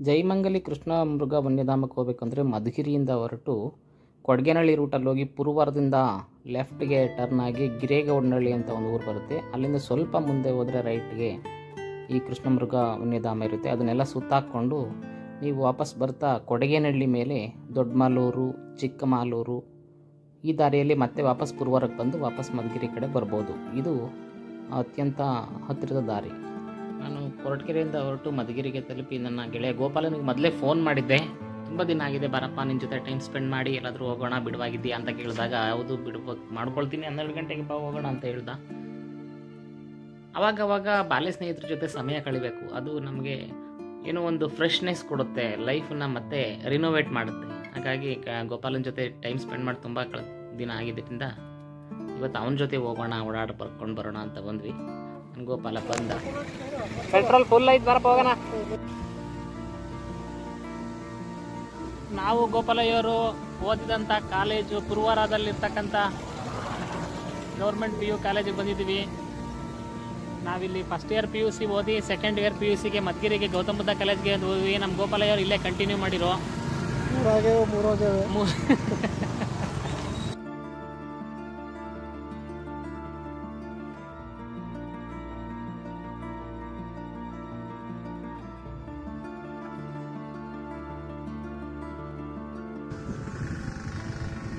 ಜಯಮಂಗಲಿ ಕೃಷ್ಣ ಮೃಗ ವನ್ಯಧಾಮಕ್ಕೆ ಹೋಗ್ಬೇಕಂದ್ರೆ ಮಧುಗಿರಿಯಿಂದ ಹೊರಟು ಕೊಡಗೇನಹಳ್ಳಿ ರೂಟಲ್ಲಿ ಹೋಗಿ ಪುರವಾರದಿಂದ ಲೆಫ್ಟ್ಗೆ ಟರ್ನ್ ಆಗಿ ಗಿರೇಗೌಡನಹಳ್ಳಿ ಅಂತ ಒಂದು ಊರು ಬರುತ್ತೆ. ಅಲ್ಲಿಂದ ಸ್ವಲ್ಪ ಮುಂದೆ ಹೋದರೆ ರೈಟ್ಗೆ ಈ ಕೃಷ್ಣ ಮೃಗ ವನ್ಯಧಾಮ ಇರುತ್ತೆ. ಅದನ್ನೆಲ್ಲ ಸುತ್ತಾಕ್ಕೊಂಡು ನೀವು ವಾಪಸ್ ಬರ್ತಾ ಕೊಡಗೇನಹಳ್ಳಿ ಮೇಲೆ ದೊಡ್ಡಮಾಲೂರು, ಚಿಕ್ಕಮಾಲೂರು ಈ ದಾರಿಯಲ್ಲಿ ಮತ್ತೆ ವಾಪಸ್ ಪುರವಾರಕ್ಕೆ ಬಂದು ವಾಪಸ್ ಮಧುಗಿರಿ ಕಡೆ ಬರ್ಬೋದು. ಇದು ಅತ್ಯಂತ ಹತ್ತಿರದ ದಾರಿ. ನಾನು ಕೊರಟಗೆರೆಯಿಂದ ಹೊರಟು ಮಧುಗಿರಿಗೆ ತಲುಪಿ ನನ್ನ ಗೆಳೆಯ ಗೋಪಾಲನಿಗೆ ಮೊದಲೇ ಫೋನ್ ಮಾಡಿದ್ದೆ. ತುಂಬ ದಿನ ಆಗಿದೆ, ಬರಪ್ಪ ನಿನ್ನ ಜೊತೆ ಟೈಮ್ ಸ್ಪೆಂಡ್ ಮಾಡಿ ಎಲ್ಲಾದರೂ ಹೋಗೋಣ, ಬಿಡುವಾಗಿದ್ದೀಯಾ ಅಂತ ಕೇಳಿದಾಗ ಹೌದು ಮಾಡ್ಕೊಳ್ತೀನಿ, 12 ಗಂಟೆಗೆ ಬಾ ಹೋಗೋಣ ಅಂತ ಹೇಳ್ದ. ಅವಾಗವಾಗ ಬಾಲ್ಯ ಸ್ನೇಹಿತರ ಜೊತೆ ಸಮಯ ಕಳಿಬೇಕು. ಅದು ನಮಗೆ ಏನೋ ಒಂದು ಫ್ರೆಶ್ನೆಸ್ ಕೊಡುತ್ತೆ, ಲೈಫನ್ನ ಮತ್ತೆ ರಿನೋವೇಟ್ ಮಾಡುತ್ತೆ. ಹಾಗಾಗಿ ಗೋಪಾಲನ ಜೊತೆ ಟೈಮ್ ಸ್ಪೆಂಡ್ ಮಾಡಿ ತುಂಬ ದಿನ ಆಗಿದ್ದರಿಂದ ಇವತ್ತು ಅವನ ಜೊತೆ ಹೋಗೋಣ, ಬರ್ಕೊಂಡು ಬರೋಣ ಅಂತ ಬಂದ್ವಿ. ಗೋಪಾಲ ಬಂದ. ಪೆಟ್ರೋಲ್ ಫುಲ್ ಐತೆ, ಬರಪ್ಪ ಹೋಗೋಣ. ನಾವು ಗೋಪಾಲಯ್ಯವರು ಓದಿದಂಥ ಕಾಲೇಜು ಪುರವಾರದಲ್ಲಿರ್ತಕ್ಕಂಥ ಗೌರ್ಮೆಂಟ್ PU ಕಾಲೇಜಿಗೆ ಬಂದಿದ್ದೀವಿ. ನಾವಿಲ್ಲಿ ಫಸ್ಟ್ ಇಯರ್ PUC ಓದಿ ಸೆಕೆಂಡ್ ಇಯರ್ PUCಗೆ ಮಧುಗಿರಿಗೆ ಗೌತಮ ಬುದ್ಧ ಕಾಲೇಜ್ಗೆ ಹೋದ್ವಿ. ನಮ್ಮ ಗೋಪಾಲಯ್ಯವರು ಇಲ್ಲೇ ಕಂಟಿನ್ಯೂ ಮಾಡಿರೋ.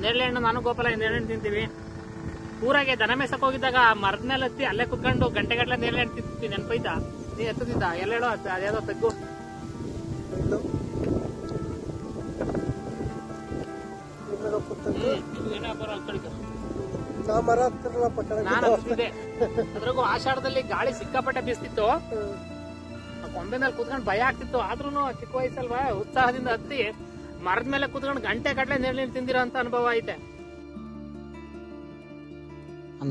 ನೇರಳೆ ಹಣ್ಣು ನಾನು ಗೋಪಾಲ ನೇರಳೆ ಹಣ್ಣು ತಿಂತೀವಿ. ಊರಾಗೆ ದನ ಮೇಸಕ್ಕೆ ಹೋಗಿದ್ದಾಗ ಮರದ ಮೇಲೆ ಹತ್ತಿ ಅಲ್ಲೇ ಕುತ್ಕೊಂಡು ಗಂಟೆಗಟ್ಟಲೆ ನೇರಳೆ ಹಣ್ಣು ತಿಂತೀವಿ. ನೆನಪೈತಾ? ನೀ ಎತ್ತದಿದ್ದ ಎಲ್ಲೇಳೋ ಅದ್ಯಾವುದೋ ತೆಗ್ಗು. ನಾನು ಹತ್ತಿದ್ದೆ, ಅದ್ರಾಗೂ ಆಷಾಢದಲ್ಲಿ ಗಾಳಿ ಸಿಕ್ಕಾಪಟ್ಟೆ ಬೀಸ್ತಿತ್ತು. ಕೊಂಬೆ ಮೇಲೆ ಕುತ್ಕೊಂಡು ಭಯ ಆಗ್ತಿತ್ತು. ಆದ್ರೂ ಚಿಕ್ಕ ವಯಸ್ಸಲ್ವಾ ಉತ್ಸಾಹದಿಂದ ಹತ್ತಿ ಮರದ ಮೇಲೆ ಕುತ್ಕೊಂಡು ಗಂಟೆ ಕಟ್ಲೆ ನೇರಳೆ ಹಣ್ಣು ತಿಂದಿರೋ ಅಂತ ಅನುಭವ ಐತೆ.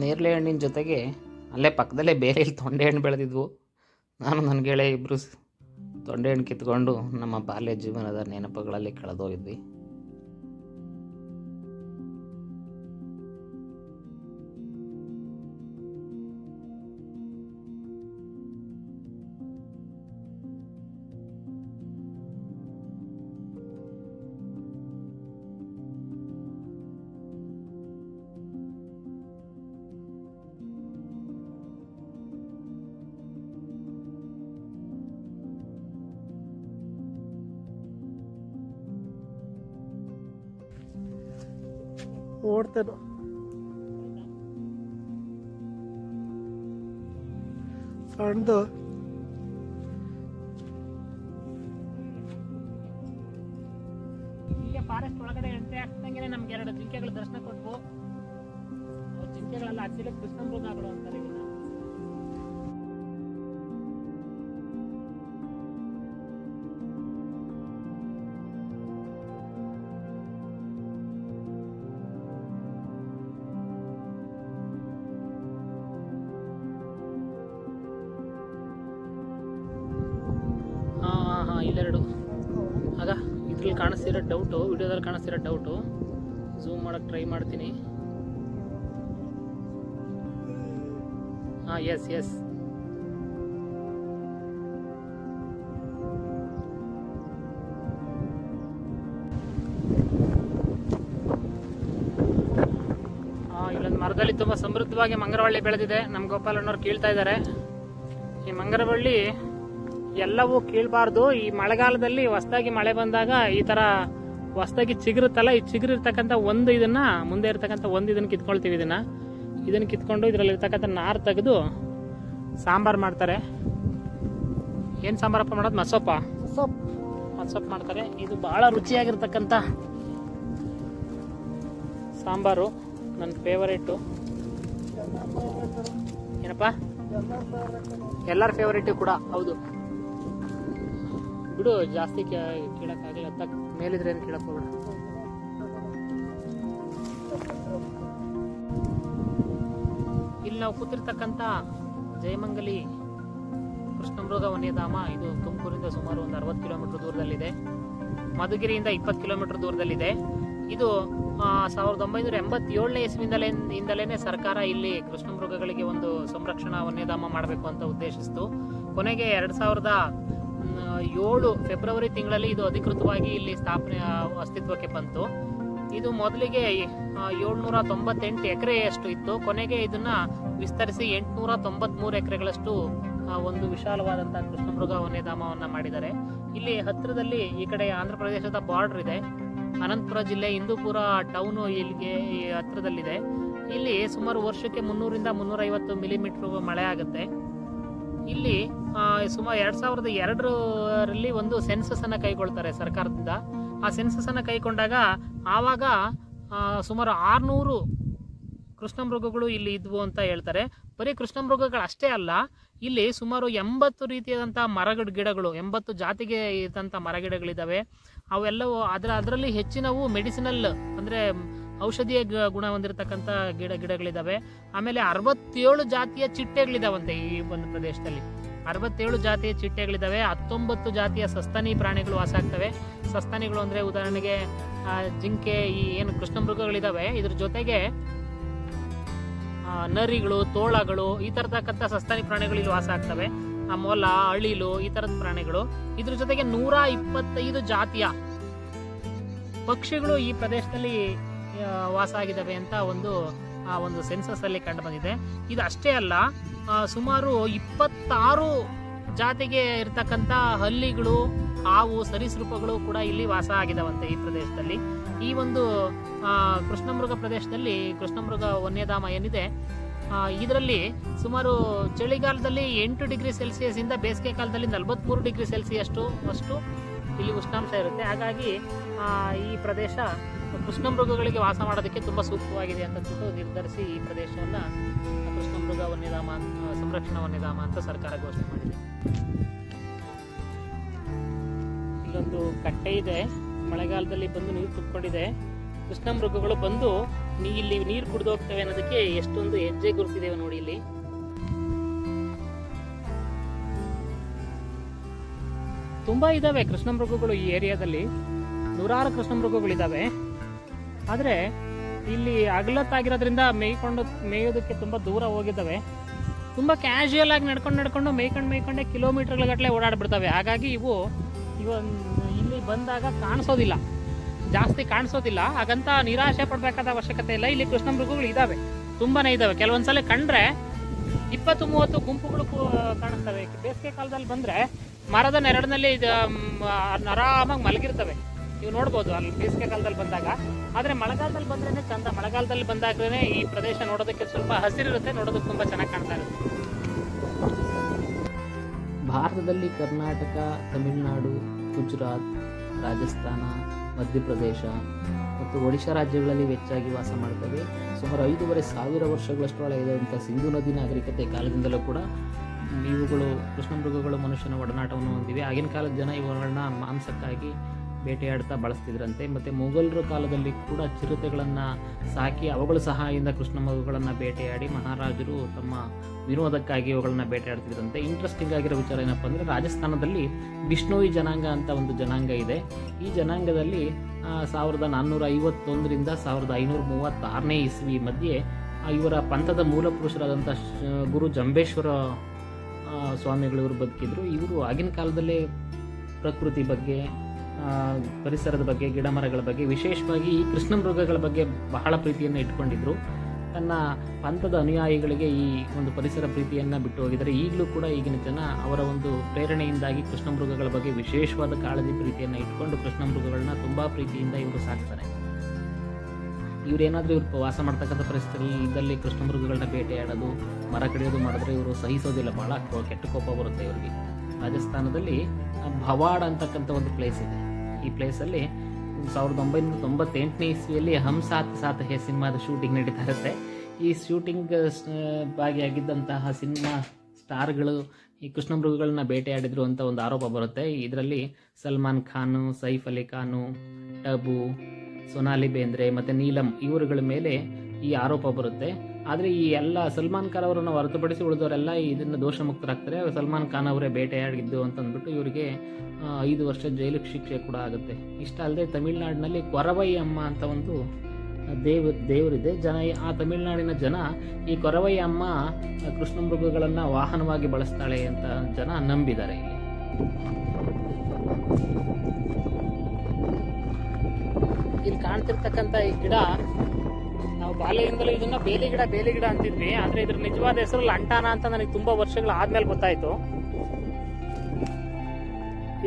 ನೇರಳೆ ಹಣ್ಣಿನ ಜೊತೆಗೆ ಅಲ್ಲೇ ಪಕ್ಕದಲ್ಲೇ ಬೇರೆ ತೊಂಡೆ ಹಣ್ಣು ಬೆಳೆದಿದ್ವು. ನಾನು ನನ್ನ ಗೆಳೆಯ ಇಬ್ಬರು ತೊಂಡೆ ಹಣ್ಣು ಕಿತ್ಕೊಂಡು ನಮ್ಮ ಬಾಲ್ಯ ಜೀವನದ ನೆನಪುಗಳಲ್ಲಿ ಕಳೆದೋಗಿದ್ವಿ. ಓಡ್ತೇನು ಸಣ್ಣದು ಹೀಗೆ ಫಾರೆಸ್ಟ್ ಒಳಗಡೆ ಎಂಟ್ರಿ ಆಗ್ತಂಗೆ ನಮ್ಗೆ 2 ಜಿಂಕೆಗಳು ದರ್ಶನ ಕೊಟ್ವು. ಜಿಂಕೆಗಳೆಲ್ಲ ಆಕ್ಚುಲಿ ಕೃಷ್ಣ ಮೃಗಗಳು ಅಂತಾರೆ. ಇಲ್ಲೆರಡು ಆಗ ಇದ್ರಲ್ಲಿ ಕಾಣಿಸ್ತಿರೋ ಡೌಟು, ವಿಡಿಯೋದಲ್ಲಿ ಕಾಣಿಸ್ತಿರೋ ಡೌಟು. ಝೂಮ್ ಮಾಡಕ್ಕೆ ಟ್ರೈ ಮಾಡ್ತೀನಿ. ಎಸ್ ಇಲ್ಲೊಂದು ಮರದಲ್ಲಿ ತುಂಬ ಸಮೃದ್ಧವಾಗಿ ಮಂಗರವಳ್ಳಿ ಬೆಳೆದಿದೆ. ನಮ್ಮ ಗೋಪಾಲಣ್ಣವ್ರು ಕೀಳ್ತಾ ಇದ್ದಾರೆ. ಈ ಮಂಗರವಳ್ಳಿ ಎಲ್ಲವೂ ಕೀಳ್ಬಾರ್ದು. ಈ ಮಳೆಗಾಲದಲ್ಲಿ ಹೊಸದಾಗಿ ಮಳೆ ಬಂದಾಗ ಈ ತರ ಹೊಸದಾಗಿ ಚಿಗುರುತ್ತಲ್ಲ, ಈ ಚಿಗುರಿರ್ತಕ್ಕಂಥ ಒಂದು ಇದನ್ನ ಮುಂದೆ ಇರ್ತಕ್ಕಂಥ ಒಂದು ಇದನ್ನ ಕಿತ್ಕೊಳ್ತೀವಿ. ಇದನ್ನ ಕಿತ್ಕೊಂಡು ಇದರಲ್ಲಿ ಇರ್ತಕ್ಕಂಥ ನಾರು ತೆಗೆದು ಸಾಂಬಾರ್ ಮಾಡ್ತಾರೆ. ಏನ್ ಸಾಂಬಾರಪ್ಪ ಮಾಡೋದು? ಮಸೊಪ್ಪು ಮಾಡ್ತಾರೆ. ಇದು ಬಹಳ ರುಚಿಯಾಗಿರ್ತಕ್ಕಂಥ ಸಾಂಬಾರು, ನನ್ನ ಫೇವರೇಟು. ಏನಪ್ಪ, ಎಲ್ಲರ ಫೇವರೇಟು ಕೂಡ ಹೌದು. ಬಿಡು, ಜಾಸ್ತಿ ಕೇಳಕ್ಕಾಗಲ್ಲ. ಮೇಲಿದ್ರೆ ಏನು ಕೇಳಕ್ ಹೋಗ್ಬೇಡ. ಇಲ್ಲಿ ನಾವು ಕೂತಿರ್ತಕ್ಕಂಥ ಜಯಮಂಗಲಿ ಕೃಷ್ಣ ಮೃಗ ವನ್ಯಧಾಮ ಇದು ತುಮಕೂರಿಂದ ಸುಮಾರು ಒಂದು 60 ಕಿಲೋಮೀಟರ್ ದೂರದಲ್ಲಿದೆ. ಮಧುಗಿರಿಯಿಂದ 20 ಕಿಲೋಮೀಟರ್ ದೂರದಲ್ಲಿದೆ. ಇದು 1987ನೇ ಇಸ್ವಿಯಿಂದಲೇ ಸರ್ಕಾರ ಇಲ್ಲಿ ಕೃಷ್ಣ ಮೃಗಗಳಿಗೆ ಒಂದು ಸಂರಕ್ಷಣಾ ವನ್ಯಧಾಮ ಮಾಡಬೇಕು ಅಂತ ಉದ್ದೇಶಿಸಿತು. ಕೊನೆಗೆ 7 ಫೆಬ್ರವರಿ ತಿಂಗಳಲ್ಲಿ ಇದು ಅಧಿಕೃತವಾಗಿ ಇಲ್ಲಿ ಸ್ಥಾಪನೆ ಅಸ್ತಿತ್ವಕ್ಕೆ ಬಂತು. ಇದು ಮೊದಲಿಗೆ 798 ಎಕರೆಯಷ್ಟು ಇತ್ತು. ಕೊನೆಗೆ ಇದನ್ನ ವಿಸ್ತರಿಸಿ 893 ಎಕರೆಗಳಷ್ಟು ಒಂದು ವಿಶಾಲವಾದಂತಹ ಕೃಷ್ಣಮೃಗ ವನ್ಯಧಾಮವನ್ನ ಮಾಡಿದ್ದಾರೆ. ಇಲ್ಲಿ ಹತ್ತಿರದಲ್ಲಿ ಈ ಕಡೆ ಆಂಧ್ರ ಪ್ರದೇಶದ ಬಾರ್ಡರ್ ಇದೆ. ಅನಂತಪುರ ಜಿಲ್ಲೆ ಹಿಂದೂಪುರ ಟೌನ್ ಇಲ್ಲಿಗೆ ಹತ್ತಿರದಲ್ಲಿದೆ. ಇಲ್ಲಿ ಸುಮಾರು ವರ್ಷಕ್ಕೆ 300 ರಿಂದ 350 ಮಿಲಿಮೀಟರ್ ಮಳೆ ಆಗುತ್ತೆ. ಇಲ್ಲಿ ಸುಮಾರು 2002ರಲ್ಲಿ ಒಂದು ಸೆನ್ಸಸ್ ಅನ್ನ ಕೈಗೊಳ್ತಾರೆ ಸರ್ಕಾರದಿಂದ. ಆ ಸೆನ್ಸಸ್ ಅನ್ನ ಕೈಗೊಂಡಾಗ ಆವಾಗ ಸುಮಾರು 600 ಕೃಷ್ಣಮೃಗಗಳು ಇಲ್ಲಿ ಇದ್ವು ಅಂತ ಹೇಳ್ತಾರೆ. ಬರೀ ಕೃಷ್ಣಮೃಗಗಳು ಅಷ್ಟೇ ಅಲ್ಲ, ಇಲ್ಲಿ ಸುಮಾರು 80 ರೀತಿಯಾದಂತಹ ಗಿಡಗಳು 80 ಜಾತಿಗೆ ಇದ್ದಂಥ ಮರಗಿಡಗಳಿದ್ದಾವೆ. ಅವೆಲ್ಲವೂ ಅದರಲ್ಲಿ ಹೆಚ್ಚಿನವು ಮೆಡಿಸಿನಲ್ ಅಂದರೆ ಔಷಧೀಯ ಗುಣ ಹೊಂದಿರತಕ್ಕಂಥ ಗಿಡಗಳಿದ್ದಾವೆ. ಆಮೇಲೆ 67 ಜಾತಿಯ ಚಿಟ್ಟೆಗಳಿದಾವಂತೆ ಈ ಒಂದು ಪ್ರದೇಶದಲ್ಲಿ. 67 ಜಾತಿಯ ಚಿಟ್ಟೆಗಳಿದ್ದಾವೆ. 19 ಜಾತಿಯ ಸಸ್ತನಿ ಪ್ರಾಣಿಗಳು ವಾಸ ಆಗ್ತವೆ. ಸಸ್ತನಿಗಳು ಅಂದರೆ ಉದಾಹರಣೆಗೆ ಜಿಂಕೆ, ಈ ಏನು ಕೃಷ್ಣಮೃಗಗಳಿದ್ದಾವೆ ಇದ್ರ ಜೊತೆಗೆ ನರಿಗಳು, ತೋಳಗಳು, ಈ ತರತಕ್ಕಂಥ ಸಸ್ತನಿ ಪ್ರಾಣಿಗಳು ಇಲ್ಲಿ ವಾಸ ಆಗ್ತವೆ. ಮೊಲ, ಅಳಿಲು, ಈ ತರದ ಪ್ರಾಣಿಗಳು. ಇದ್ರ ಜೊತೆಗೆ 125 ಜಾತಿಯ ಪಕ್ಷಿಗಳು ಈ ಪ್ರದೇಶದಲ್ಲಿ ವಾಸ ಆಗಿದ್ದಾವೆ ಅಂತ ಒಂದು ಸೆನ್ಸಸ್ ಅಲ್ಲಿ ಕಂಡು ಬಂದಿದೆ. ಇದು ಅಷ್ಟೇ ಅಲ್ಲ, ಸುಮಾರು 26 ಜಾತಿಗೆ ಇರ್ತಕ್ಕಂಥ ಹಲ್ಲಿಗಳು, ಹಾವು, ಸರೀಸೃಪಗಳು ಕೂಡ ಇಲ್ಲಿ ವಾಸ ಆಗಿದಾವಂತೆ ಈ ಪ್ರದೇಶದಲ್ಲಿ. ಈ ಒಂದು ಕೃಷ್ಣಮೃಗ ಪ್ರದೇಶದಲ್ಲಿ ಕೃಷ್ಣಮೃಗ ವನ್ಯಧಾಮ ಏನಿದೆ ಇದರಲ್ಲಿ ಸುಮಾರು ಚಳಿಗಾಲದಲ್ಲಿ 8 ಡಿಗ್ರಿ ಸೆಲ್ಸಿಯಸ್ ಇಂದ ಬೇಸಿಗೆ ಕಾಲದಲ್ಲಿ 43 ಡಿಗ್ರಿ ಸೆಲ್ಸಿಯಸ್ ಅಷ್ಟು ಇಲ್ಲಿ ಉಷ್ಣಾಂಶ ಇರುತ್ತೆ. ಹಾಗಾಗಿ ಈ ಪ್ರದೇಶ ಕೃಷ್ಣಮೃಗಗಳಿಗೆ ವಾಸ ಮಾಡೋದಕ್ಕೆ ತುಂಬಾ ಸೂಕ್ತವಾಗಿದೆ ಅಂತ ನಿರ್ಧರಿಸಿ ಈ ಪ್ರದೇಶವನ್ನ ಕೃಷ್ಣಮೃಗ ವನ್ಯಧಾಮ ಸಂರಕ್ಷಣಾ ವನ್ಯಧಾಮ ಅಂತ ಸರ್ಕಾರ ಘೋಷಣೆ ಮಾಡಿದೆ. ಇಲ್ಲೊಂದು ಕಟ್ಟೆ ಇದೆ, ಮಳೆಗಾಲದಲ್ಲಿ ಬಂದು ನೀರು ತುಂಬಿಕೊಂಡಿದೆ. ಕೃಷ್ಣಮೃಗಗಳು ಬಂದು ಇಲ್ಲಿ ನೀರು ಕುಡಿದು ಹೋಗ್ತವೆ ಅನ್ನೋದಕ್ಕೆ ಎಷ್ಟೊಂದು ಹೆಜ್ಜೆ ಗುರುತಿದ್ದೇವೆ ನೋಡಿ. ಇಲ್ಲಿ ತುಂಬಾ ಇದಾವೆ ಕೃಷ್ಣಮೃಗಗಳು. ಈ ಏರಿಯಾದಲ್ಲಿ 100 ಕೃಷ್ಣಮೃಗಗಳಿದಾವೆ. ಆದ್ರೆ ಇಲ್ಲಿ ಅಗಲತ್ತಾಗಿರೋದ್ರಿಂದ ಮೇಯೋದಕ್ಕೆ ತುಂಬಾ ದೂರ ಹೋಗಿದ್ದಾವೆ. ತುಂಬಾ ಕ್ಯಾಶುಯಲ್ ಆಗಿ ನಡ್ಕೊಂಡು ಮೇಯ್ಕೊಂಡೇ ಕಿಲೋಮೀಟರ್ಗಳ ಗಟ್ಟಲೆ ಓಡಾಡ್ಬಿಡ್ತವೆ. ಹಾಗಾಗಿ ಇವು ಇಲ್ಲಿ ಬಂದಾಗ ಜಾಸ್ತಿ ಕಾಣಿಸೋದಿಲ್ಲ. ಹಾಗಂತ ನಿರಾಶೆ ಪಡ್ಬೇಕಾದ ಅವಶ್ಯಕತೆ ಇಲ್ಲ. ಇಲ್ಲಿ ಕೃಷ್ಣಮೃಗಗಳು ಇದಾವೆ, ತುಂಬಾನೇ ಇದಾವೆ. ಕೆಲವೊಂದ್ಸಲ ಕಂಡ್ರೆ 20-30 ಗುಂಪುಗಳು ಕಾಣಿಸ್ತವೆ. ಬೇಸಿಗೆ ಕಾಲದಲ್ಲಿ ಬಂದ್ರೆ ಮರದ ನೆರಳಿನಲ್ಲಿ ಆರಾಮಾಗಿ ಮಲಗಿರ್ತವೆ. ನೀವು ನೋಡ್ಬೋದು ಅಲ್ಲಿ ಬೇಸಿಗೆ ಕಾಲದಲ್ಲಿ ಬಂದಾಗ. ಆದ್ರೆ ಮಳೆಗಾಲದಲ್ಲಿ ಬಂದ್ರೇನೆ ಚಂದ. ಮಳೆಗಾಲದಲ್ಲಿ ಬಂದಾಗ್ರೇನೆ ಈ ಪ್ರದೇಶ ನೋಡೋದಕ್ಕೆ ಸ್ವಲ್ಪ ಹಸಿರಿರುತ್ತೆ, ನೋಡೋದಕ್ಕೆ ತುಂಬಾ ಚೆನ್ನಾಗಿ ಕಾಣ್ತಾ ಇರುತ್ತೆ. ಭಾರತದಲ್ಲಿ ಕರ್ನಾಟಕ, ತಮಿಳುನಾಡು, ಗುಜರಾತ್, ರಾಜಸ್ಥಾನ, ಮಧ್ಯಪ್ರದೇಶ ಮತ್ತು ಒಡಿಶಾ ರಾಜ್ಯಗಳಲ್ಲಿ ಹೆಚ್ಚಾಗಿ ವಾಸ ಮಾಡ್ತವೆ. ಸುಮಾರು 5,500 ವರ್ಷಗಳಷ್ಟು ಹಳೆಯದಂಥ ಸಿಂಧು ನದಿ ನಾಗರಿಕತೆ ಕಾಲದಿಂದಲೂ ಕೂಡ ಇವುಗಳು ಕೃಷ್ಣಮೃಗಗಳು ಮನುಷ್ಯನ ಒಡನಾಟವನ್ನು ಹೊಂದಿವೆ. ಆಗಿನ ಕಾಲದ ಜನ ಇವುಗಳನ್ನ ಮಾಂಸಕ್ಕಾಗಿ ಬೇಟೆಯಾಡ್ತಾ ಬಳಸ್ತಿದ್ರಂತೆ. ಮತ್ತು ಮೊಘಲರ ಕಾಲದಲ್ಲಿ ಕೂಡ ಚಿರತೆಗಳನ್ನು ಸಾಕಿ ಅವುಗಳ ಸಹಾಯದಿಂದ ಕೃಷ್ಣಮೃಗಗಳನ್ನು ಬೇಟೆಯಾಡಿ ಮಹಾರಾಜರು ತಮ್ಮ ವಿನೋದಕ್ಕಾಗಿ ಅವುಗಳನ್ನ ಬೇಟೆಯಾಡ್ತಿದ್ರಂತೆ. ಇಂಟ್ರೆಸ್ಟಿಂಗ್ ಆಗಿರೋ ವಿಚಾರ ಏನಪ್ಪ ಅಂದರೆ, ರಾಜಸ್ಥಾನದಲ್ಲಿ ಬಿಷ್ಣೋಯಿ ಜನಾಂಗ ಅಂತ ಒಂದು ಜನಾಂಗ ಇದೆ. ಈ ಜನಾಂಗದಲ್ಲಿ 1451ರಿಂದ 1536ನೇ ಇಸ್ವಿ ಮಧ್ಯೆ ಇವರ ಪಂಥದ ಮೂಲ ಪುರುಷರಾದಂಥ ಗುರು ಜಂಬೇಶ್ವರ ಸ್ವಾಮಿಗಳು ಇವರು ಬದುಕಿದ್ರು. ಇವರು ಆಗಿನ ಕಾಲದಲ್ಲೇ ಪ್ರಕೃತಿ ಬಗ್ಗೆ, ಪರಿಸರದ ಬಗ್ಗೆ, ಗಿಡ ಮರಗಳ ಬಗ್ಗೆ, ವಿಶೇಷವಾಗಿ ಈ ಕೃಷ್ಣಮೃಗಗಳ ಬಗ್ಗೆ ಬಹಳ ಪ್ರೀತಿಯನ್ನು ಇಟ್ಕೊಂಡಿದ್ರು. ತನ್ನ ಪಂಥದ ಅನುಯಾಯಿಗಳಿಗೆ ಈ ಒಂದು ಪರಿಸರ ಪ್ರೀತಿಯನ್ನು ಬಿಟ್ಟು ಹೋಗಿದ್ದಾರೆ. ಈಗಲೂ ಕೂಡ ಈಗಿನ ಜನ ಅವರ ಒಂದು ಪ್ರೇರಣೆಯಿಂದಾಗಿ ಕೃಷ್ಣಮೃಗಗಳ ಬಗ್ಗೆ ವಿಶೇಷವಾದ ಕಾಳಜಿ ಪ್ರೀತಿಯನ್ನು ಇಟ್ಕೊಂಡು ಕೃಷ್ಣಮೃಗಗಳನ್ನ ತುಂಬ ಪ್ರೀತಿಯಿಂದ ಇವರು ಸಾಕ್ತಾರೆ. ಇವರೇನಾದರೂ ಇವರು ವಾಸ ಮಾಡ್ತಕ್ಕಂಥ ಪರಿಸ್ಥಿತಿಯಲ್ಲಿ ಕೃಷ್ಣಮೃಗಗಳನ್ನ ಬೇಟೆಯಾಡೋದು, ಮರ ಕಡಿಯೋದು ಮಾಡಿದ್ರೆ ಇವರು ಸಹಿಸೋದಿಲ್ಲ. ಭಾಳ ಕೆಟ್ಟ ಕೋಪ ಬರುತ್ತೆ ಇವರಿಗೆ. ರಾಜಸ್ಥಾನದಲ್ಲಿ ಭವಾಡ್ ಅಂತಕ್ಕಂಥ ಒಂದು ಪ್ಲೇಸ್ ಇದೆ. ಈ ಪ್ಲೇಸಲ್ಲಿ 1998ನೇ ಇಸ್ವಿಯಲ್ಲಿ ಹಮ್ ಸಾತ್ ಸಾತ್ ಹೇ ಸಿನಿಮಾದ ಶೂಟಿಂಗ್ ನಡೀತಾ ಇರುತ್ತೆ. ಈ ಶೂಟಿಂಗ್ ಭಾಗಿಯಾಗಿದ್ದಂತಹ ಸಿನಿಮಾ ಸ್ಟಾರ್ಗಳು ಈ ಕೃಷ್ಣಮೃಗಗಳನ್ನ ಬೇಟೆಯಾಡಿದ್ರು ಅಂತ ಒಂದು ಆರೋಪ ಬರುತ್ತೆ. ಇದರಲ್ಲಿ ಸಲ್ಮಾನ್ ಖಾನು, ಸೈಫ್ ಅಲಿ ಖಾನು, ಟಬು, ಸೊನಾಲಿ ಬೇಂದ್ರೆ ಮತ್ತು ನೀಲಂ ಇವರುಗಳ ಮೇಲೆ ಈ ಆರೋಪ ಬರುತ್ತೆ. ಆದರೆ ಈ ಎಲ್ಲ ಸಲ್ಮಾನ್ ಖಾನ್ ಅವರನ್ನು ಹೊರತುಪಡಿಸಿ ಉಳಿದವರೆಲ್ಲ ಇದನ್ನು ದೋಷ ಮುಕ್ತರಾಗ್ತಾರೆ. ಸಲ್ಮಾನ್ ಖಾನ್ ಅವರೇ ಬೇಟೆಯಾಡಿದ್ದು ಅಂತಂದ್ಬಿಟ್ಟು ಇವರಿಗೆ 5 ವರ್ಷ ಜೈಲು ಶಿಕ್ಷೆ ಕೂಡ ಆಗುತ್ತೆ. ಇಷ್ಟ ಅಲ್ಲದೆ ತಮಿಳುನಾಡಿನಲ್ಲಿ ಕೊರವೈ ಅಮ್ಮ ಅಂತ ಒಂದು ದೇವರಿದೆ. ಆ ತಮಿಳುನಾಡಿನ ಜನ ಈ ಕೊರವೈ ಅಮ್ಮ ಕೃಷ್ಣಮೃಗಗಳನ್ನು ವಾಹನವಾಗಿ ಬಳಸ್ತಾಳೆ ಅಂತ ಜನ ನಂಬಿದ್ದಾರೆ. ಇಲ್ಲಿ ಇಲ್ಲಿ ಕಾಣ್ತಿರ್ತಕ್ಕಂಥ ಈ ಗಿಡ ನಾವು ಬಾಲ್ಯದಿಂದಲೂ ಇದನ್ನ ಬೇಲಿ ಗಿಡ ಅಂತಿದ್ವಿ. ಆದ್ರೆ ಇದ್ರ ನಿಜವಾದ ಹೆಸರು ಲಂಟಾನ ಅಂತ ನನಗೆ ತುಂಬಾ ವರ್ಷಗಳ ಆದ್ಮೇಲೆ ಗೊತ್ತಾಯ್ತು.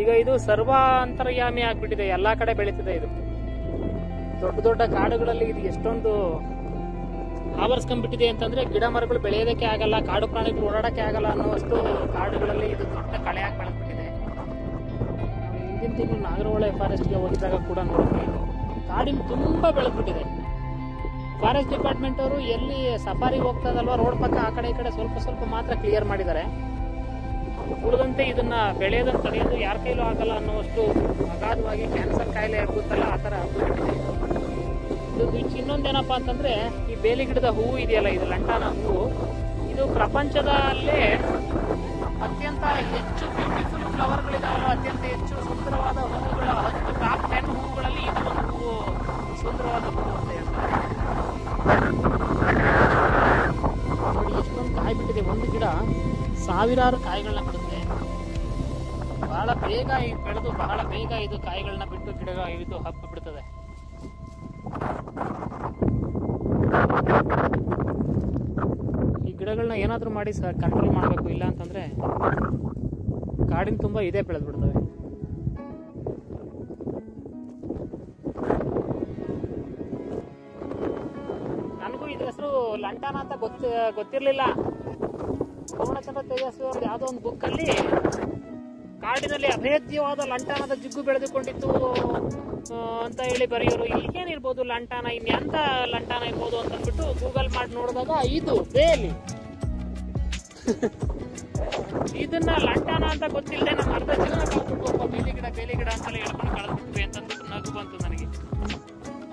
ಈಗ ಇದು ಸರ್ವಾಂತರ್ಯಾಮಿ ಆಗ್ಬಿಟ್ಟಿದೆ, ಎಲ್ಲಾ ಕಡೆ ಬೆಳೀತಿದೆ. ಇದು ದೊಡ್ಡ ದೊಡ್ಡ ಕಾಡುಗಳಲ್ಲಿ ಇದು ಎಷ್ಟೊಂದು ಆವರಿಸ್ಕೊಂಡ್ಬಿಟ್ಟಿದೆ ಅಂತಂದ್ರೆ ಗಿಡ ಮರಗಳು ಬೆಳೆಯೋದಕ್ಕೆ ಆಗಲ್ಲ, ಕಾಡು ಪ್ರಾಣಿಗಳು ಓಡಾಡಕ್ಕೆ ಆಗಲ್ಲ ಅನ್ನೋಷ್ಟು ಕಾಡುಗಳಲ್ಲಿ ಇದು ದೊಡ್ಡ ಕಳೆಯಾಗಿ ಬೆಳೆದ್ಬಿಟ್ಟಿದೆ. ಹಿಂದಿನ ತಿಂಗಳು ನಾಗರಹೊಳೆ ಫಾರೆಸ್ಟ್ಗೆ ಹೋಗಿದ್ದಾಗ ಕೂಡ ನೋಡಿದ್ವಿ, ಕಾಡಿನ ತುಂಬಾ ಬೆಳೆದ್ಬಿಟ್ಟಿದೆ. ಫಾರೆಸ್ಟ್ ಡಿಪಾರ್ಟ್ಮೆಂಟ್ ಅವರು ಎಲ್ಲಿ ಸಫಾರಿಗೆ ಹೋಗ್ತದಲ್ವಾ ರೋಡ್ ಪಕ್ಕ ಆ ಕಡೆ ಈ ಕಡೆ ಸ್ವಲ್ಪ ಮಾತ್ರ ಕ್ಲಿಯರ್ ಮಾಡಿದ್ದಾರೆ. ಉಳಿದಂತೆ ಇದನ್ನ ಬೆಳೆಯೋದನ್ನು ತಡೆಯೋದು ಯಾರ ಕೈಲೂ ಆಗಲ್ಲ ಅನ್ನೋಷ್ಟು ಅಗಾಧವಾಗಿ ಕ್ಯಾನ್ಸರ್ ಕಾಯಿಲೆ ಹಬ್ಬುತ್ತಲ್ಲ ಆ ಥರ ಹಬ್ಬುತ್ತಿದೆ. ಇನ್ನೊಂದೇನಪ್ಪ ಅಂತಂದ್ರೆ ಈ ಬೇಲಿ ಗಿಡದ ಹೂವು ಇದೆಯಲ್ಲ, ಇದು ಲಂಟಾನ ಹೂವು, ಇದು ಪ್ರಪಂಚದಲ್ಲೇ ಅತ್ಯಂತ ಹೆಚ್ಚು ಬ್ಯೂಟಿಫುಲ್ ಫ್ಲವರ್ಗಳಿದಾವಲ್ಲ, ಅತ್ಯಂತ ಹೆಚ್ಚು ಸುಂದರವಾದ ಹೂವುಗಳ 10 ಟಾಪ್ 10 ಹೂವುಗಳಲ್ಲಿ ಇದು ಒಂದು ಹೂವು ಸುಂದರವಾದ ಹೂವು ಅಂತ ಹೇಳ್ತಾರೆ. ನೋಡಿ ಎಷ್ಟೊಂದು ಕಾಯಿ ಬಿಟ್ಟಿದೆ. ಒಂದು ಗಿಡ ಸಾವಿರಾರು ಕಾಯಿಗಳನ್ನ ಬಿಡುತ್ತೆ. ಬಹಳ ಬೇಗ ಬೆಳೆದು ಬಹಳ ಬೇಗ ಇದು ಕಾಯಿಗಳನ್ನ ಬಿಟ್ಟು ಗಿಡ ಇದು ಹಬ್ಬ ಬಿಡ್ತದೆ. ಈ ಗಿಡಗಳನ್ನ ಏನಾದ್ರೂ ಮಾಡಿ ಕಂಟ್ರೋಲ್ ಮಾಡಬೇಕು, ಇಲ್ಲ ಅಂತಂದ್ರೆ ಕಾಡಿನ ತುಂಬಾ ಇದೇ ಬೆಳೆದು ಬಿಡ್ತವೆ. ನನಗೂ ಇದ್ರ ಹೆಸರು ಲಂಟಾನ ಅಂತ ಗೊತ್ತಿರ್ಲಿಲ್ಲ. ಪೂರ್ಣಚಂದ್ರ ತೇಜಸ್ವಿ ಅವ್ರದ್ದು ಯಾವುದೋ ಒಂದು ಬುಕ್ ಅಲ್ಲಿ ಕಾಡಿನಲ್ಲಿ ಅಭೇದ್ಯವಾದ ಲಂಟಾನದ ಜಿಗ್ಗು ಬೆಳೆದುಕೊಂಡಿತ್ತು ಅಂತ ಹೇಳಿ ಬರೆಯೋರು. ಇಲ್ಲೇನಿರ್ಬೋದು ಲಂಟಾನ, ಇನ್ಯಂತ ಲಂಟಾನ ಇರ್ಬೋದು ಅಂತ ಅಂದ್ಬಿಟ್ಟು ಗೂಗಲ್ ಮಾಡಿ ನೋಡಿದಾಗ ಇದು ಬೇಲಿ. ಇದನ್ನ ಲಂಟಾನ ಅಂತ ಗೊತ್ತಿಲ್ಲದೆ ನಮ್ಮ ಅರ್ಧ ಜೀವನ ಕಳ್ಕೊಂಡು ಬೇಲಿ ಗಿಡ ಅಂತೆಲ್ಲ ಹೇಳ್ಕೊಂಡು ಕಳೆದ್ಬಿಟ್ವಿ ಅಂತ ಅಂದ್ಬಿಟ್ಟು ನಗು ಬಂತು ನನಗೆ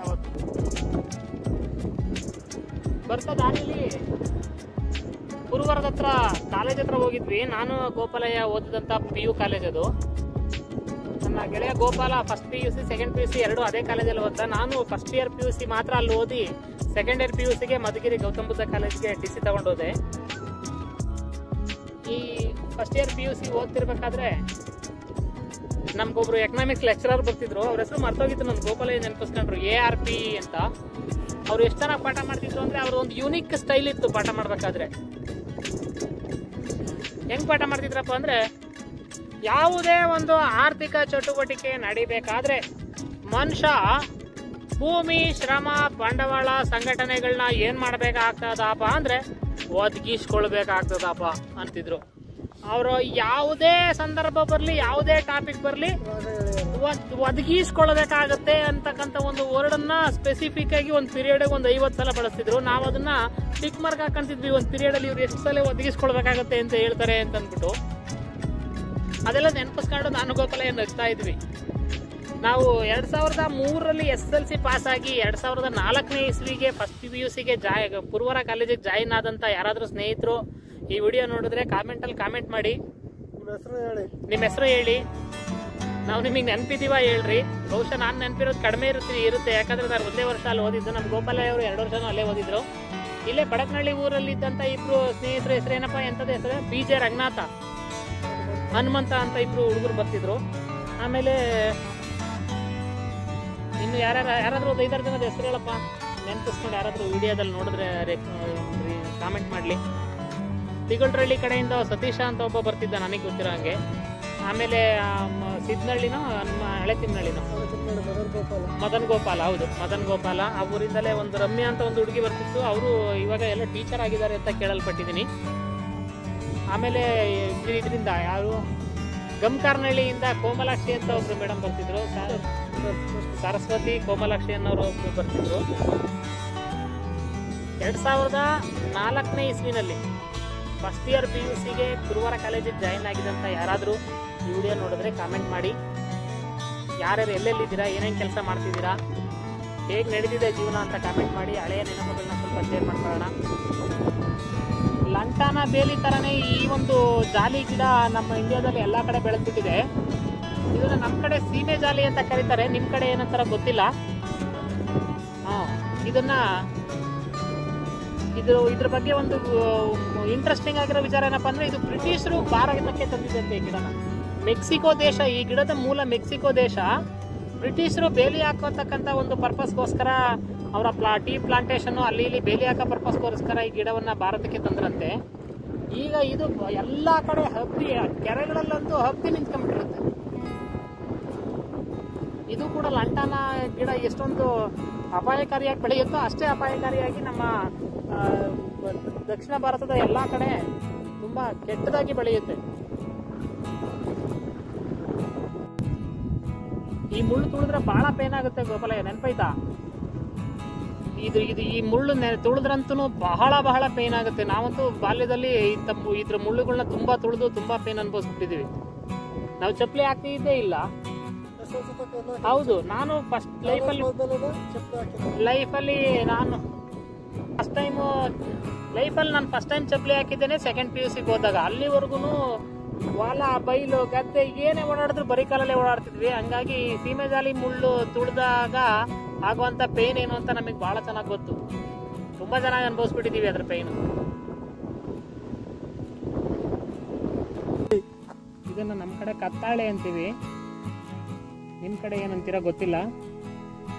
ಅವತ್ತು. ಬರ್ತಾ ದಾರಿಯಲ್ಲಿ ಗುರುವಾರದ ಹತ್ರ ಕಾಲೇಜ್ ಹತ್ರ ಹೋಗಿದ್ವಿ. ನಾನು ಗೋಪಾಲಯ್ಯ ಓದಿದಂತ PU ಕಾಲೇಜ್ ಅದು. ನನ್ನ ಗೆಳೆಯ Gopala first PUC second PUC ಎರಡು ಅದೇ ಕಾಲೇಜಲ್ಲಿ ಓದ್ತ. ನಾನು ಫಸ್ಟ್ ಇಯರ್ PUC ಮಾತ್ರ ಅಲ್ಲಿ ಓದಿ ಸೆಕೆಂಡ್ ಇಯರ್ PUCಗೆ ಮಧುಗಿರಿ ಗೌತಮ್ ಬುದ್ಧ ಕಾಲೇಜ್ಗೆ TC ತಗೊಂಡೋದೆ. ಈ ಫಸ್ಟ್ ಇಯರ್ PUC ಓದ್ತಿರ್ಬೇಕಾದ್ರೆ ನಮ್ಗೊಬ್ರು ಎಕನಾಮಿಕ್ಸ್ ಲೆಕ್ಚರರ್ ಬರ್ತಿದ್ರು. ಅವ್ರ ಹೆಸರು ಮರ್ತೋಗಿತ್ತು, ನನ್ನ ಗೋಪಾಲಯ್ಯ ನೆನಪಿಸ್ಕೊಂಡ್ರು, ARP ಅಂತ. ಅವ್ರು ಎಷ್ಟು ಚೆನ್ನಾಗಿ ಪಾಠ ಮಾಡ್ತಿದ್ರು ಅಂದ್ರೆ ಅವ್ರ ಒಂದು ಯೂನಿಕ್ ಸ್ಟೈಲ್ ಇತ್ತು ಪಾಠ ಮಾಡ್ಬೇಕಾದ್ರೆ. ಹೆಂಗ್ ಪಾಠ ಮಾಡ್ತಿದ್ರಪ್ಪ ಅಂದ್ರೆ, ಯಾವುದೇ ಒಂದು ಆರ್ಥಿಕ ಚಟುವಟಿಕೆ ನಡಿಬೇಕಾದ್ರೆ ಮನುಷ್ಯ ಭೂಮಿ, ಶ್ರಮ, ಬಂಡವಾಳ, ಸಂಘಟನೆಗಳನ್ನ ಏನ್ ಮಾಡ್ಬೇಕಾಗ್ತದಪ್ಪ ಅಂದ್ರೆ ಒದಗಿಸ್ಕೊಳ್ಬೇಕಾಗ್ತದಪ್ಪ ಅಂತಿದ್ರು. ಅವರು ಯಾವುದೇ ಸಂದರ್ಭ ಬರ್ಲಿ, ಯಾವುದೇ ಟಾಪಿಕ್ ಬರ್ಲಿ, ಒದಗಿಸ್ಕೊಳ್ಬೇಕಾಗತ್ತೆ ಅಂತಕ್ಕಂಥ ಒಂದು ವರ್ಡನ್ನ ಸ್ಪೆಸಿಫಿಕ್ ಆಗಿ ಒಂದು ಪೀರಿಯಡ್ ಒಂದು 50 ಸಲ ಬಳಸ್ತಿದ್ರು. ನಾವು ಅದನ್ನ ಟಿಕ್ ಮಾರ್ಕ್ ಹಾಕಂತಿದ್ವಿ, ಒಂದು ಪೀರಿಯಡ್ ಅಲ್ಲಿ ಇವ್ರು ಎಷ್ಟು ಸಲ ಒದಗಿಸ್ಕೊಳ್ಬೇಕಾಗತ್ತೆ ಅಂತ ಹೇಳ್ತಾರೆ ಅಂತ ಅಂದ್ಬಿಟ್ಟು. ಅದೆಲ್ಲ ನೆನಪಿಸ್ಕೊಂಡು ನಾನು ಗೋಪಾಲಯ್ಯ ನಗ್ತಾ ಇದ್ವಿ. ನಾವು 2003ರಲ್ಲಿ SSLC ಪಾಸ್ ಆಗಿ 2004ನೇ ಇಸ್ವಿಗೆ ಫಸ್ಟ್ PUCಗೆ ಪುರವರ ಕಾಲೇಜಿಗೆ ಜಾಯಿನ್ ಆದಂತ ಯಾರಾದ್ರೂ ಸ್ನೇಹಿತರು ಈ ವಿಡಿಯೋ ನೋಡಿದ್ರೆ ಕಾಮೆಂಟಲ್ಲಿ ಕಾಮೆಂಟ್ ಮಾಡಿ, ನಿಮ್ಮ ಹೆಸರು ಹೇಳಿ, ನಾವು ನಿಮಗೆ ನೆನಪಿದೀವ ಹೇಳ್ರಿ. ಬಹುಶಃ ನಾನು ನೆನಪಿರೋದು ಕಡಿಮೆ ಇರುತ್ತೆ, ಯಾಕಂದ್ರೆ ನಾನು ಒಂದೇ ವರ್ಷ ಅಲ್ಲಿ ಓದಿದ್ದು. ನಮ್ಮ ಗೋಪಾಲಯ್ಯ ಅವರು 2 ವರ್ಷನೂ ಅಲ್ಲೇ ಓದಿದ್ರು. ಇಲ್ಲೇ ಬಡಕನಹಳ್ಳಿ ಊರಲ್ಲಿ ಇದ್ದಂತ ಇಬ್ರು ಸ್ನೇಹಿತರು ಹೆಸರು ಏನಪ್ಪ, ಎಂತದ ಹೆಸರು, BJ ರಂಗನಾಥ, ಹನುಮಂತ ಅಂತ ಇಬ್ರು ಹುಡುಗರು ಬರ್ತಿದ್ರು. ಆಮೇಲೆ ಇನ್ನು ಯಾರಾದ್ರೂ ಒಂದು 5-6 ಜನದ ಹೆಸರು ಹೇಳಪ್ಪ, ನೆನಪಿಸ್ಕೊಂಡು ಯಾರಾದ್ರೂ ವಿಡಿಯೋದಲ್ಲಿ ನೋಡಿದ್ರೆ ಕಾಮೆಂಟ್ ಮಾಡ್ಲಿ. ತಿಗೊಳ್ರಳ್ಳಿ ಕಡೆಯಿಂದ ಸತೀಶ ಅಂತ ಒಬ್ಬ ಬರ್ತಿದ್ದ, ನನಗೆ ಗೊತ್ತಿರೋ ಹಂಗೆ. ಆಮೇಲೆ ಸಿದ್ನಹಳ್ಳಿನೋ ಹಳೆ ತಿನ್ನಹಳ್ಳಿನೋ ಮದನ್ ಗೋಪಾಲ, ಹೌದು ಮದನ್ ಗೋಪಾಲ. ಆ ಊರಿಂದಲೇ ಒಂದು ರಮ್ಯಾ ಅಂತ ಒಂದು ಹುಡುಗಿ ಬರ್ತಿತ್ತು. ಅವರು ಇವಾಗ ಎಲ್ಲ ಟೀಚರ್ ಆಗಿದ್ದಾರೆ ಅಂತ ಕೇಳಲ್ಪಟ್ಟಿದ್ದೀನಿ. ಆಮೇಲೆ ಇದರಿಂದ ಯಾರು ಗಮ್ಕಾರ್ನಹಳ್ಳಿಯಿಂದ ಕೋಮಲಾಕ್ಷಿ ಅಂತ ಒಬ್ರು ಮೇಡಮ್ ಬರ್ತಿದ್ರು, ಸರಸ್ವತಿ ಕೋಮಲಾಕ್ಷಿ ಅನ್ನೋರು ಒಬ್ರು ಬರ್ತಿದ್ರು. 2004ನೇ ಇಸ್ವಿನಲ್ಲಿ ಫಸ್ಟ್ ಇಯರ್ PUCಗೆ ಗುರುವಾರ ಕಾಲೇಜಿಗೆ ಜಾಯಿನ್ ಆಗಿದಂತ ಯಾರಾದರೂ ಈ ವಿಡಿಯೋ ನೋಡಿದ್ರೆ ಕಾಮೆಂಟ್ ಮಾಡಿ. ಯಾರ್ಯಾರು ಎಲ್ಲೆಲ್ಲಿದ್ದೀರಾ, ಏನೇನು ಕೆಲಸ ಮಾಡ್ತಿದ್ದೀರಾ, ಹೇಗೆ ನಡೀತಿದೆ ಜೀವನ ಅಂತ ಕಾಮೆಂಟ್ ಮಾಡಿ. ಹಳೆಯ ನೆನಪುಗಳನ್ನ ಸ್ವಲ್ಪ ಶೇರ್ ಮಾಡ್ಕೊಳ್ಳೋಣ. ಲಂಟಾನ ಬೇಲಿ ಥರನೇ ಈ ಒಂದು ಜಾಲಿ ಗಿಡ ನಮ್ಮ ಇಂಡಿಯಾದಲ್ಲಿ ಎಲ್ಲ ಕಡೆ ಬೆಳೆದ್ಬಿಟ್ಟಿದೆ. ಇದನ್ನ ನಮ್ಮ ಕಡೆ ಸೀಮೆ ಜಾಲಿ ಅಂತ ಕರೀತಾರೆ, ನಿಮ್ಮ ಕಡೆ ಏನಂತಾರ ಗೊತ್ತಿಲ್ಲ. ಇದ್ರ ಬಗ್ಗೆ ಒಂದು ಇಂಟ್ರೆಸ್ಟಿಂಗ್ ಆಗಿರೋ ವಿಚಾರ ಏನಪ್ಪಾ ಅಂದ್ರೆ, ಇದು ಬ್ರಿಟಿಷರು ಭಾರತಕ್ಕೆ ತಂದಿದ್ದಂತೆ ಈ ಗಿಡನ. ಮೆಕ್ಸಿಕೋ ದೇಶ, ಈ ಗಿಡದ ಮೂಲ ಮೆಕ್ಸಿಕೋ ದೇಶ. ಬ್ರಿಟಿಷರು ಬೇಲಿ ಹಾಕೋತಕ್ಕಂಥ ಒಂದು ಪರ್ಪಸ್ಗೋಸ್ಕರ ಅವರ ಟೀ ಪ್ಲಾಂಟೇಶನ್ ಅಲ್ಲಿ ಇಲ್ಲಿ ಬೇಲಿ ಹಾಕೋ ಪರ್ಪಸ್ಗೋಸ್ಕರ ಈ ಗಿಡವನ್ನ ಭಾರತಕ್ಕೆ ತಂದ್ರಂತೆ. ಈಗ ಇದು ಎಲ್ಲ ಕಡೆ ಹಬ್ಬಿ, ಕೆರೆಗಳಲ್ಲಂತೂ ಹಬ್ಬಿ ನಿಂತ್ಕೊಂಡ್ಬಿಟ್ಟಿರುತ್ತೆ. ಇದು ಕೂಡ ಲಂಟಾನ ಗಿಡ ಎಷ್ಟೊಂದು ಅಪಾಯಕಾರಿಯಾಗಿ ಬೆಳೆಯುತ್ತೋ ಅಷ್ಟೇ ಅಪಾಯಕಾರಿಯಾಗಿ ನಮ್ಮ ದಕ್ಷಿಣ ಭಾರತದ ಎಲ್ಲ ಕಡೆ ತುಂಬಾ ಕೆಟ್ಟದಾಗಿ ಬೆಳೆಯುತ್ತೆ. ಈ ಮುಳ್ಳು ತುಳಿದ್ರೆ ಬಹಳ ಪೇನ್ ಆಗುತ್ತೆ ಗೋಪಾಲಯ್ಯ, ನೆನಪೈತಾ? ಈ ಮುಳ್ಳು ತುಳಿದ್ರಂತೂ ಬಹಳ ಪೇನ್ ಆಗುತ್ತೆ. ನಾವಂತೂ ಬಾಲ್ಯದಲ್ಲಿ ಇದ್ರ ಮುಳ್ಳುಗಳನ್ನ ತುಂಬಾ ತುಳಿದು ತುಂಬಾ ಪೇನ್ ಅನುಭವಿಸ್ಬಿಟ್ಟಿದೀವಿ. ನಾವು ಚಪ್ಪಲಿ ಹಾಕ್ತಿದ್ದೇ ಇಲ್ಲ. ಹೌದು, ನಾನು ಫಸ್ಟ್ ಲೈಫಲ್ಲಿ ನಾನು ಫಸ್ಟ್ ಟೈಮ್ ಚಪ್ಪಲಿ ಹಾಕಿದ್ದೇನೆ ಸೆಕೆಂಡ್ PUC ಹೋದಾಗ. ಅಲ್ಲಿವರೆಗೂ ಹೊಲ, ಬೈಲು, ಗದ್ದೆ ಏನೇ ಓಡಾಡಿದ್ರು ಬರೀ ಕಾಲಲ್ಲೇ ಓಡಾಡ್ತಿದ್ವಿ. ಹಂಗಾಗಿ ಸೀಮೆ ಜಾಲಿ ಮುಳ್ಳು ತುಳಿದಾಗ ಆಗುವಂತ ಪೇನ್ ಏನು ಅಂತ ನಮಗೆ ಬಹಳ ಚೆನ್ನಾಗಿ ಗೊತ್ತು. ತುಂಬಾ ಚೆನ್ನಾಗಿ ಅನುಭವಿಸ್ಬಿಟ್ಟಿದೀವಿ ಅದ್ರ ಪೇನ್. ಇದನ್ನ ನಮ್ಮ ಕಡೆ ಕತ್ತಾಳೆ ಅಂತೀವಿ, ನಿಮ್ ಕಡೆ ಏನಂತೀರ ಗೊತ್ತಿಲ್ಲ.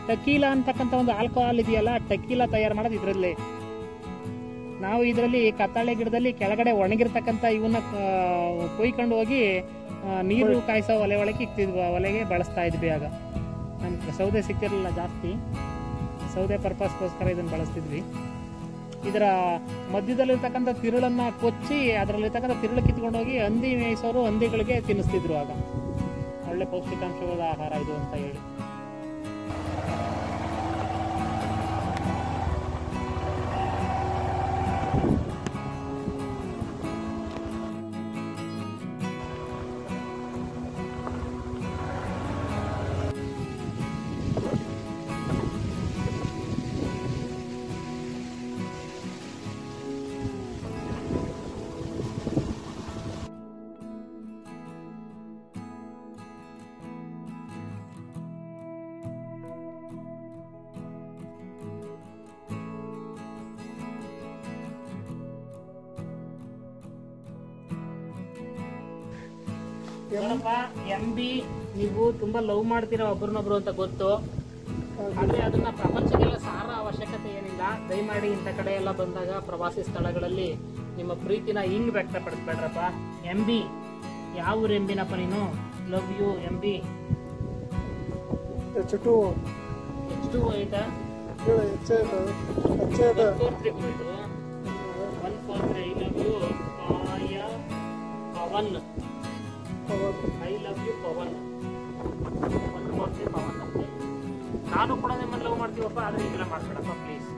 ಟಕೀಲಾ ಅಂತಕ್ಕಂಥ ಒಂದು ಆಲ್ಕೋಹಾಲ್ ಇದೆಯಲ್ಲ, ಟಕೀಲಾ ತಯಾರು ಮಾಡೋದು ಇದ್ರಲ್ಲಿ. ನಾವು ಇದರಲ್ಲಿ ಕತ್ತಾಳೆ ಗಿಡದಲ್ಲಿ ಕೆಳಗಡೆ ಒಣಗಿರ್ತಕ್ಕಂಥ ಇವನ್ನ ಕೊಯ್ಕೊಂಡು ಹೋಗಿ ನೀರು ಕಾಯಿಸೋ ಒಲೆ ಒಳಗೆ ಇಕ್ತಿದ್ವಿ, ಒಲೆಗೆ ಬಳಸ್ತಾ ಇದ್ವಿ. ಆಗ ನಮ್ಗೆ ಸೌದೆ ಸಿಕ್ತಿರಲಿಲ್ಲ ಜಾಸ್ತಿ, ಸೌದೆ ಪರ್ಪಸ್ಗೋಸ್ಕರ ಇದನ್ನ ಬಳಸ್ತಿದ್ವಿ. ಇದರ ಮಧ್ಯದಲ್ಲಿರ್ತಕ್ಕಂಥ ತಿರುಳನ್ನ ಕೊಚ್ಚಿ ಅದರಲ್ಲಿರ್ತಕ್ಕಂಥ ತಿರುಳು ಕಿತ್ಕೊಂಡು ಹೋಗಿ ಹಂದಿ ಮೇಯಿಸೋರು ಹಂದಿಗಳಿಗೆ ತಿನ್ನಿಸ್ತಿದ್ರು. ಆಗ ಒಳ್ಳೆ ಪೌಷ್ಟಿಕಾಂಶವಾದ ಆಹಾರ ಇದು ಅಂತ ಹೇಳಿ. ನೋಡಪ್ಪ, MB ನೀವು ತುಂಬಾ ಲವ್ ಮಾಡ್ತೀರಾ ಒಬ್ರನ್ನೊಬ್ರು ಅಂತ ಗೊತ್ತು. ಆದ್ರೆ ಅದನ್ನ ಪ್ರಪಂಚಕ್ಕೆಲ್ಲ ಸಾರ ಅವಶ್ಯಕತೆ ಏನಿಲ್ಲ. ದಯಮಾಡಿ ಇಂಥ ಕಡೆ ಎಲ್ಲ ಬಂದಾಗ ಪ್ರವಾಸಿ ಸ್ಥಳಗಳಲ್ಲಿ ನಿಮ್ಮ ಪ್ರೀತಿನ ಹಿಂಗ್ ವ್ಯಕ್ತಪಡಿಸ್ಬೇಡ್ರಪ್ಪ. MB ಯಾವ ಊರು MBನಪ್ಪ ನೀನು? Love you MB. H2 ಆಯ್ತಾ? 143 I love you Pavan. I love you Pavan. 143 Pavan. ನಾನು ಕೂಡ ನಿಮ್ಮನ್ನು ಲವ್ ಮಾಡ್ತೀವಪ್ಪ, ಆದ್ರೆ ಈಗೆಲ್ಲ ಮಾಡ್ಬೇಡಪ್ಪ ಪ್ಲೀಸ್.